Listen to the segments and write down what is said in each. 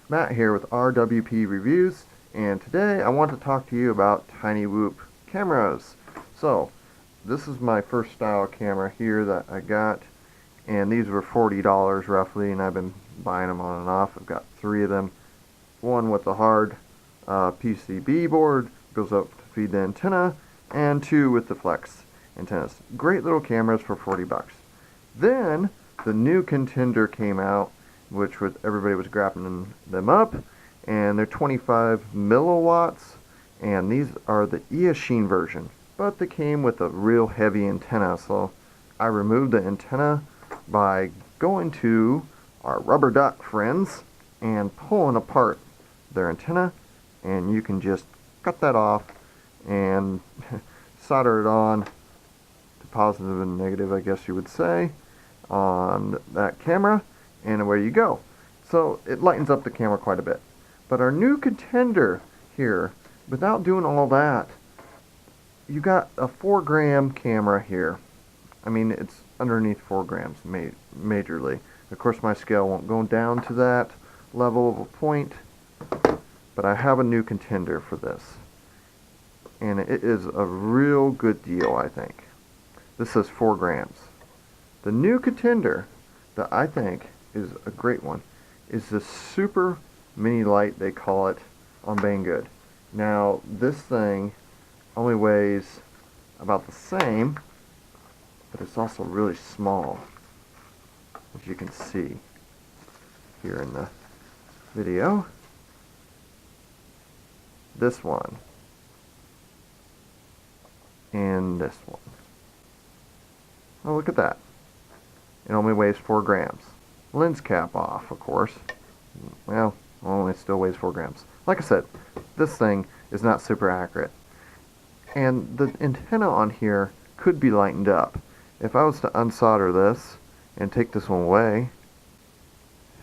Matt here with RWP Reviews, and today I want to talk to you about Tiny Whoop cameras. So, this is my first style camera here that I got, and these were $40 roughly, and I've been buying them on and off. I've got three of them. One with the hard PCB board, goes up to feed the antenna, and two with the flex antennas. Great little cameras for 40 bucks. Then, the new contender came out, which was everybody was grabbing them up, and they're 25 milliwatts, and these are the Eachine version, but they came with a real heavy antenna. So I removed the antenna by going to our rubber duck friends and pulling apart their antenna, and you can just cut that off and solder it on to positive and negative, I guess you would say, on that camera, and away you go. So it lightens up the camera quite a bit. But our new contender here, without doing all that, you got a 4-gram camera here. I mean, it's underneath 4 grams majorly. Of course, my scale won't go down to that level of a point, but I have a new contender for this, and it is a real good deal, I think. This is 4 grams. The new contender that I think is a great one is the super mini light, they call it, on Banggood. Now this thing only weighs about the same, but it's also really small, as you can see here in the video. This one and this one. Oh, look at that. It only weighs 4 grams. Lens cap off, of course. Well, only still weighs 4 grams. Like I said, this thing is not super accurate. And the antenna on here could be lightened up. If I was to unsolder this and take this one away,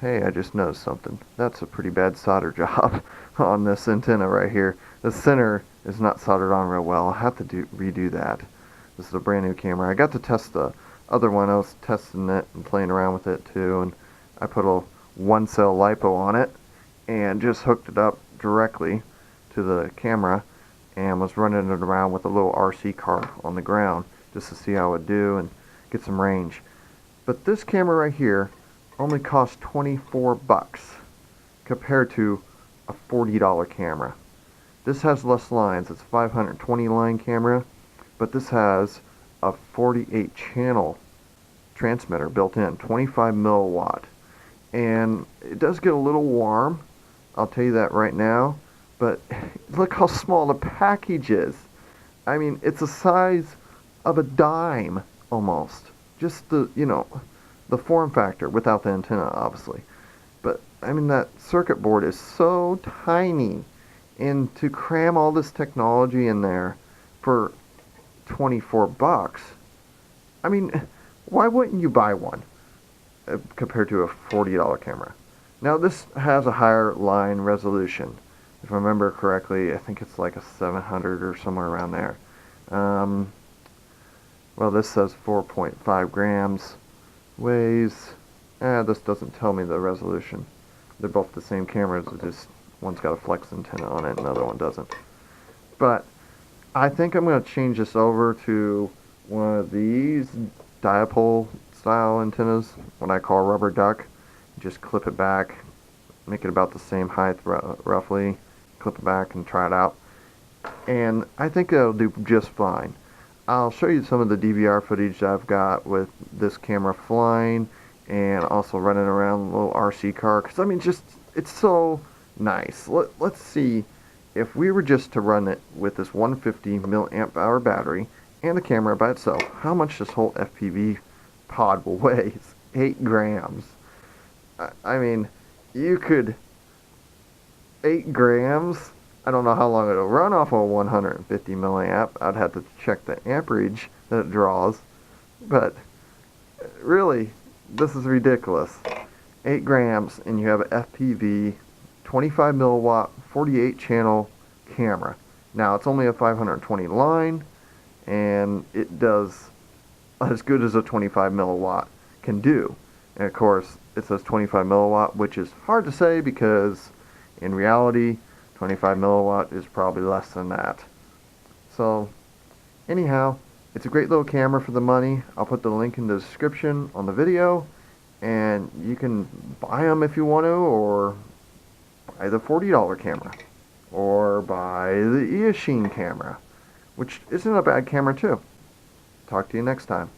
hey, I just noticed something. That's a pretty bad solder job on this antenna right here. The center is not soldered on real well. I'll have to redo that. This is a brand new camera. I got to test the other one. I was testing it and playing around with it too, and I put a 1-cell LiPo on it and just hooked it up directly to the camera and was running it around with a little RC car on the ground just to see how it would do and get some range. But this camera right here only costs 24 bucks compared to a $40 camera. This has less lines. It's a 520 line camera, but this has a 48 channel transmitter built in, 25 milliwatt, and it does get a little warm, I'll tell you that right now. But look how small the package is. I mean, it's the size of a dime almost. Just the, the form factor without the antenna, obviously. But I mean, that circuit board is so tiny, and to cram all this technology in there for 24 bucks, I mean, why wouldn't you buy one compared to a $40 camera? Now this has a higher line resolution. If I remember correctly, I think it's like a 700 or somewhere around there. Well, this says 4.5 grams, weighs, this doesn't tell me the resolution. They're both the same cameras, it's just one's got a flex antenna on it and the other one doesn't. But I think I'm going to change this over to one of these dipole style antennas, what I call rubber duck. Just clip it back, make it about the same height roughly, clip it back and try it out. And I think it'll do just fine. I'll show you some of the DVR footage I've got with this camera flying and also running around a little RC car, because I mean, just, it's so nice. Let's see if we were just to run it with this 150 milliamp hour battery and the camera by itself, how much this whole FPV pod will weigh. It's 8 grams. I mean, you could, 8 grams, I don't know how long it'll run off of 150 milliamp. I'd have to check the amperage that it draws, but really, this is ridiculous. 8 grams, and you have an FPV 25 milliwatt 48 channel camera. Now it's only a 520 line, and it does as good as a 25 milliwatt can do. And of course, it says 25 milliwatt, which is hard to say because in reality, 25 milliwatt is probably less than that. So, anyhow, it's a great little camera for the money. I'll put the link in the description on the video, and you can buy them if you want to, or buy the $40 camera, or buy the Eachine camera, which isn't a bad camera too. Talk to you next time.